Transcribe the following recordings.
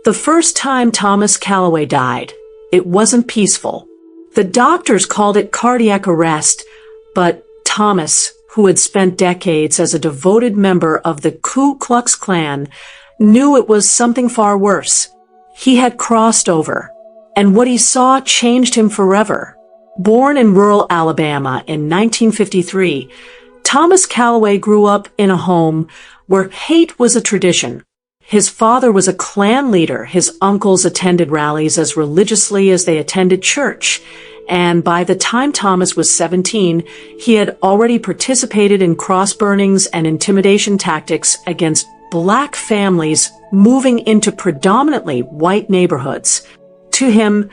The first time Thomas Calloway died, it wasn't peaceful. The doctors called it cardiac arrest, but Thomas, who had spent decades as a devoted member of the Ku Klux Klan, knew it was something far worse. He had crossed over, and what he saw changed him forever. Born in rural Alabama in 1953, Thomas Calloway grew up in a home where hate was a tradition. His father was a Klan leader. His uncles attended rallies as religiously as they attended church. And by the time Thomas was 17, he had already participated in cross burnings and intimidation tactics against black families moving into predominantly white neighborhoods. To him,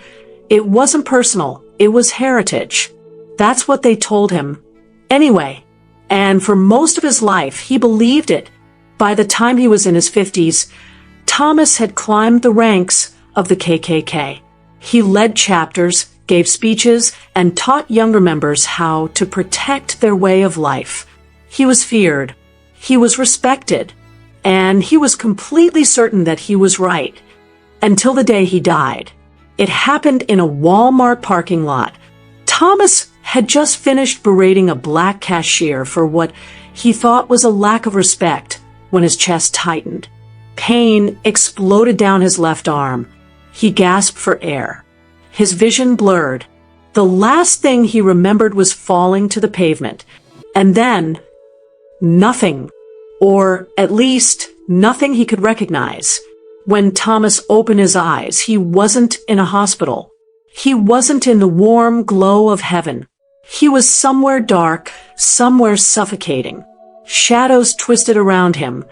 it wasn't personal, it was heritage. That's what they told him. Anyway, and for most of his life, he believed it. By the time he was in his 50s, Thomas had climbed the ranks of the KKK. He led chapters, gave speeches, and taught younger members how to protect their way of life. He was feared, he was respected, and he was completely certain that he was right. Until the day he died. It happened in a Walmart parking lot. Thomas had just finished berating a black cashier for what he thought was a lack of respect when his chest tightened. Pain exploded down his left arm. He gasped for air. His vision blurred. The last thing he remembered was falling to the pavement. And then, nothing. Or at least, nothing he could recognize. When Thomas opened his eyes, he wasn't in a hospital. He wasn't in the warm glow of heaven. He was somewhere dark, somewhere suffocating. Shadows twisted around him,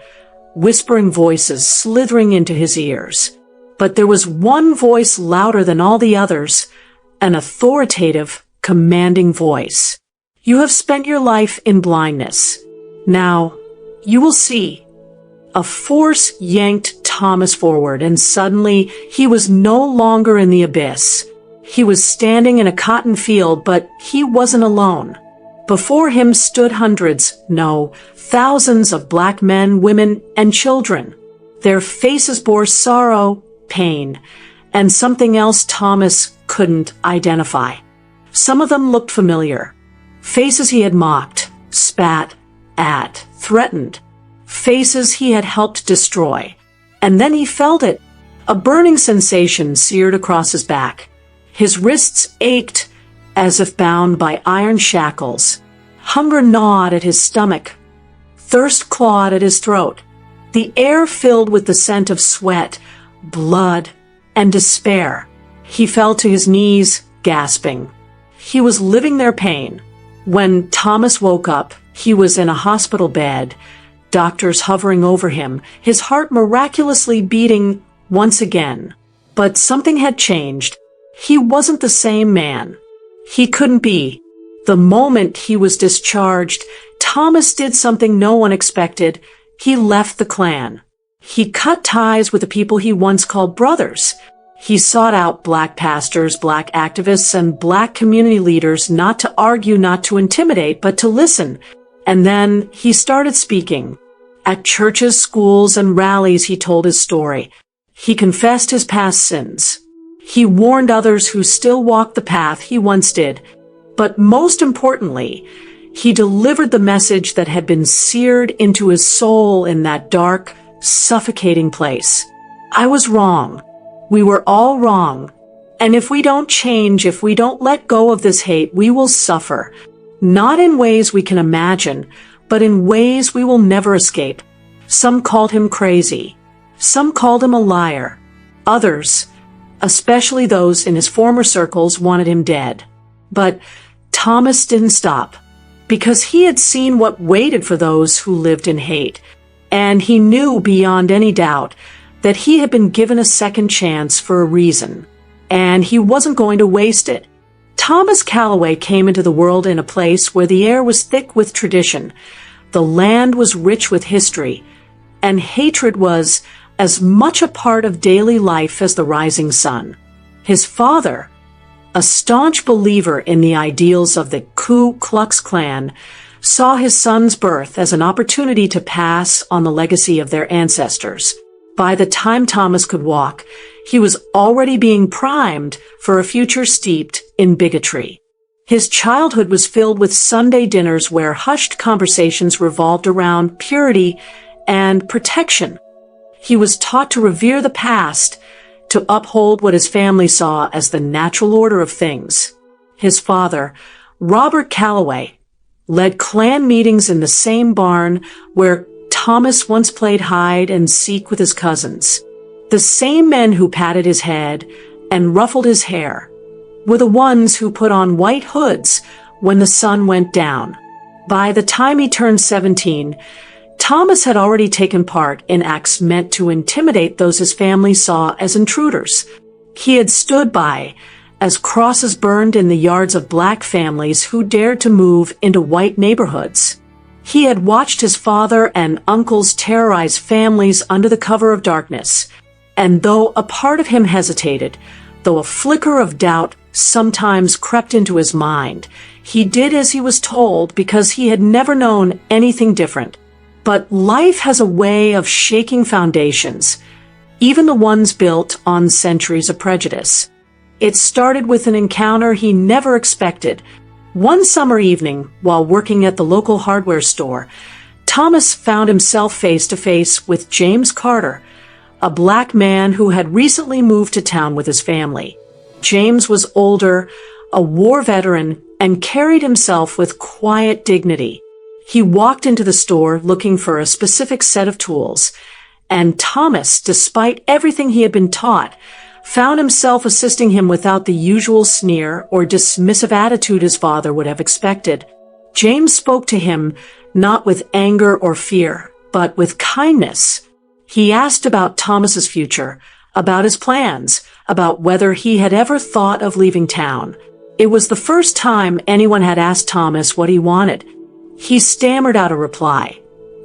whispering voices slithering into his ears. But there was one voice louder than all the others, an authoritative, commanding voice. You have spent your life in blindness. Now, you will see. A force yanked Thomas forward, and suddenly he was no longer in the abyss. He was standing in a cotton field, but he wasn't alone. Before him stood hundreds, no, thousands of black men, women, and children. Their faces bore sorrow, pain, and something else Thomas couldn't identify. Some of them looked familiar. Faces he had mocked, spat at, threatened. Faces he had helped destroy. And then he felt it. A burning sensation seared across his back. His wrists ached as if bound by iron shackles. Hunger gnawed at his stomach. Thirst clawed at his throat. The air filled with the scent of sweat, blood, and despair. He fell to his knees, gasping. He was living their pain. When Thomas woke up, he was in a hospital bed, doctors hovering over him, his heart miraculously beating once again. But something had changed. He wasn't the same man. He couldn't be. The moment he was discharged, Thomas did something no one expected. He left the Klan. He cut ties with the people he once called brothers. He sought out black pastors, black activists, and black community leaders not to argue, not to intimidate, but to listen. And then he started speaking. At churches, schools, and rallies, he told his story. He confessed his past sins. He warned others who still walked the path he once did. But most importantly, he delivered the message that had been seared into his soul in that dark, suffocating place. I was wrong. We were all wrong. And if we don't change, if we don't let go of this hate, we will suffer. Not in ways we can imagine, but in ways we will never escape. Some called him crazy. Some called him a liar. Others, especially those in his former circles, wanted him dead. But Thomas didn't stop, because he had seen what waited for those who lived in hate, and he knew beyond any doubt that he had been given a second chance for a reason, and he wasn't going to waste it. Thomas Calloway came into the world in a place where the air was thick with tradition, the land was rich with history, and hatred was as much a part of daily life as the rising sun. His father, a staunch believer in the ideals of the Ku Klux Klan, saw his son's birth as an opportunity to pass on the legacy of their ancestors. By the time Thomas could walk, he was already being primed for a future steeped in bigotry. His childhood was filled with Sunday dinners where hushed conversations revolved around purity and protection. He was taught to revere the past, to uphold what his family saw as the natural order of things. His father, Robert Calloway, led clan meetings in the same barn where Thomas once played hide and seek with his cousins. The same men who patted his head and ruffled his hair were the ones who put on white hoods when the sun went down. By the time he turned 17, Thomas had already taken part in acts meant to intimidate those his family saw as intruders. He had stood by as crosses burned in the yards of black families who dared to move into white neighborhoods. He had watched his father and uncles terrorize families under the cover of darkness, and though a part of him hesitated, though a flicker of doubt sometimes crept into his mind, he did as he was told because he had never known anything different. But life has a way of shaking foundations, even the ones built on centuries of prejudice. It started with an encounter he never expected. One summer evening, while working at the local hardware store, Thomas found himself face to face with James Carter, a black man who had recently moved to town with his family. James was older, a war veteran, and carried himself with quiet dignity. He walked into the store looking for a specific set of tools, and Thomas, despite everything he had been taught, found himself assisting him without the usual sneer or dismissive attitude his father would have expected. James spoke to him not with anger or fear, but with kindness. He asked about Thomas's future, about his plans, about whether he had ever thought of leaving town. It was the first time anyone had asked Thomas what he wanted. He stammered out a reply,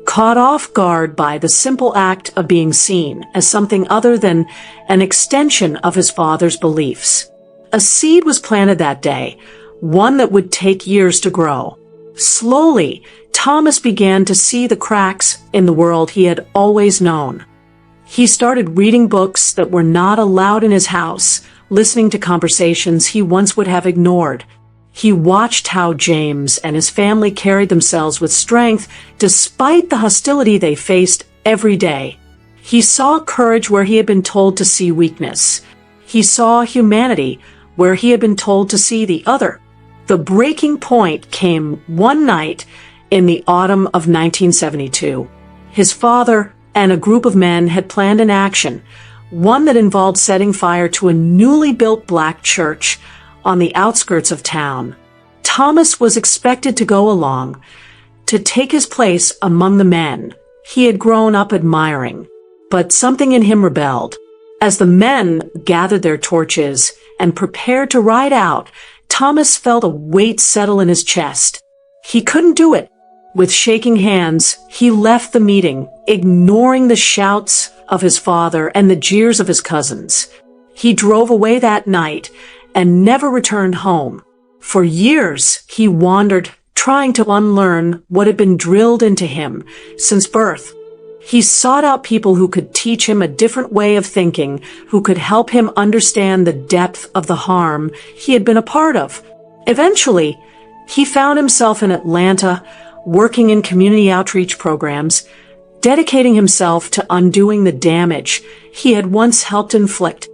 caught off guard by the simple act of being seen as something other than an extension of his father's beliefs. A seed was planted that day, one that would take years to grow. Slowly, Thomas began to see the cracks in the world he had always known. He started reading books that were not allowed in his house, listening to conversations he once would have ignored. He watched how James and his family carried themselves with strength despite the hostility they faced every day. He saw courage where he had been told to see weakness. He saw humanity where he had been told to see the other. The breaking point came one night in the autumn of 1972. His father and a group of men had planned an action, one that involved setting fire to a newly built black church on the outskirts of town. Thomas was expected to go along, to take his place among the men he had grown up admiring. But something in him rebelled. As the men gathered their torches and prepared to ride out, Thomas felt a weight settle in his chest. He couldn't do it. With shaking hands, he left the meeting, ignoring the shouts of his father and the jeers of his cousins. He drove away that night and never returned home. For years, he wandered, trying to unlearn what had been drilled into him since birth. He sought out people who could teach him a different way of thinking, who could help him understand the depth of the harm he had been a part of. Eventually, he found himself in Atlanta, working in community outreach programs, dedicating himself to undoing the damage he had once helped inflict.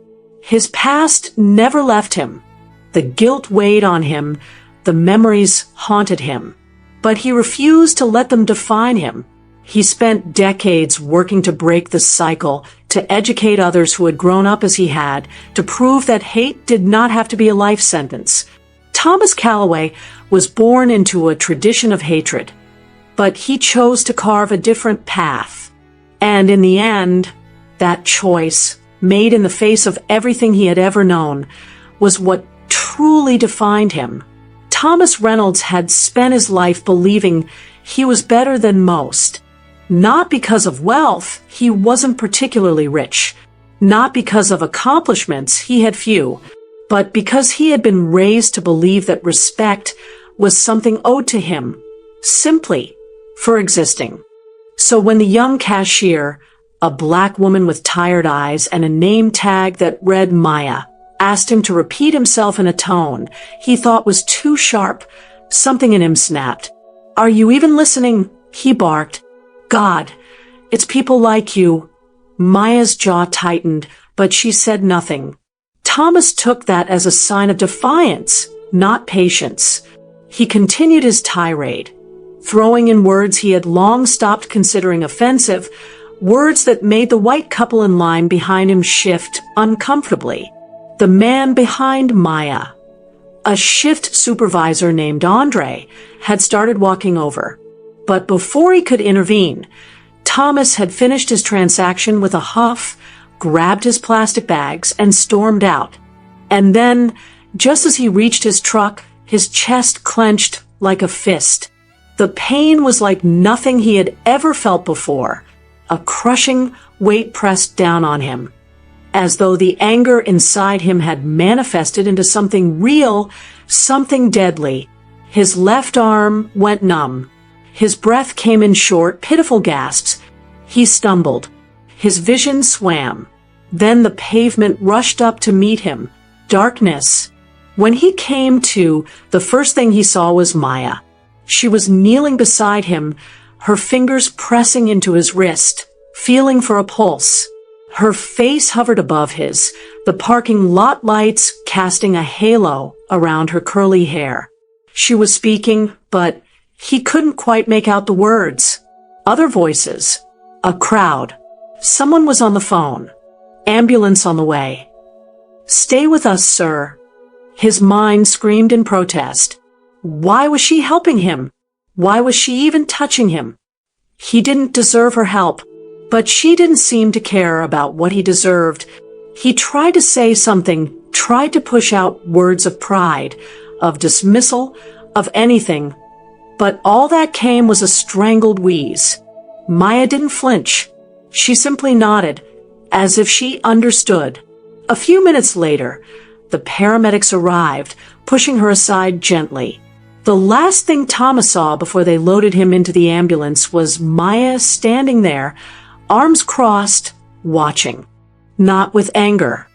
His past never left him. The guilt weighed on him, the memories haunted him, but he refused to let them define him. He spent decades working to break the cycle, to educate others who had grown up as he had, to prove that hate did not have to be a life sentence. Thomas Calloway was born into a tradition of hatred, but he chose to carve a different path. And in the end, that choice, made in the face of everything he had ever known, was what truly defined him. Thomas Reynolds had spent his life believing he was better than most. Not because of wealth, he wasn't particularly rich. Not because of accomplishments, he had few. But because he had been raised to believe that respect was something owed to him, simply for existing. So when the young cashier, A black woman with tired eyes and a name tag that read Maya asked him to repeat himself in a tone he thought was too sharp. Something in him snapped. "Are you even listening?" he barked. "God, it's people like you." Maya's jaw tightened, but she said nothing. Thomas took that as a sign of defiance, not patience. He continued his tirade, throwing in words he had long stopped considering offensive, words that made the white couple in line behind him shift uncomfortably. The man behind Maya, a shift supervisor named Andre, had started walking over. But before he could intervene, Thomas had finished his transaction with a huff, grabbed his plastic bags, and stormed out. And then, just as he reached his truck, his chest clenched like a fist. The pain was like nothing he had ever felt before. A crushing weight pressed down on him, as though the anger inside him had manifested into something real, something deadly. His left arm went numb. His breath came in short, pitiful gasps. He stumbled. His vision swam. Then the pavement rushed up to meet him. Darkness. When he came to, the first thing he saw was Maya. She was kneeling beside him, her fingers pressing into his wrist, feeling for a pulse. Her face hovered above his, the parking lot lights casting a halo around her curly hair. She was speaking, but he couldn't quite make out the words. Other voices. A crowd. Someone was on the phone. Ambulance on the way. "Stay with us, sir." His mind screamed in protest. Why was she helping him? Why was she even touching him? He didn't deserve her help, but she didn't seem to care about what he deserved. He tried to say something, tried to push out words of pride, of dismissal, of anything, but all that came was a strangled wheeze. Maya didn't flinch. She simply nodded, as if she understood. A few minutes later, the paramedics arrived, pushing her aside gently. The last thing Thomas saw before they loaded him into the ambulance was Maya standing there, arms crossed, watching. Not with anger,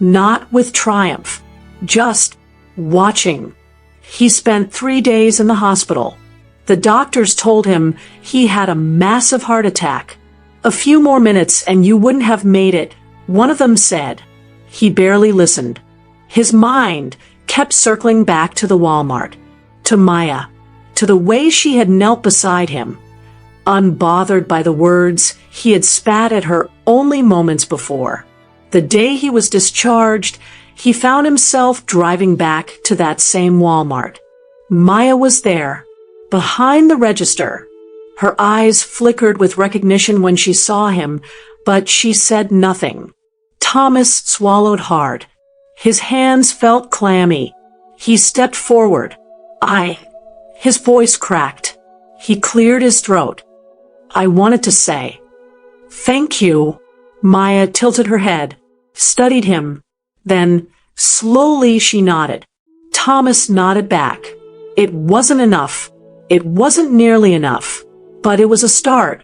not with triumph, just watching. He spent 3 days in the hospital. The doctors told him he had a massive heart attack. "A few more minutes and you wouldn't have made it," one of them said. He barely listened. His mind kept circling back to the Walmart, to Maya, to the way she had knelt beside him, unbothered by the words he had spat at her only moments before. The day he was discharged, he found himself driving back to that same Walmart. Maya was there, behind the register. Her eyes flickered with recognition when she saw him, but she said nothing. Thomas swallowed hard. His hands felt clammy. He stepped forward. His voice cracked. He cleared his throat. "I wanted to say, thank you." Maya tilted her head, studied him. Then, slowly she nodded. Thomas nodded back. It wasn't enough. It wasn't nearly enough. But it was a start.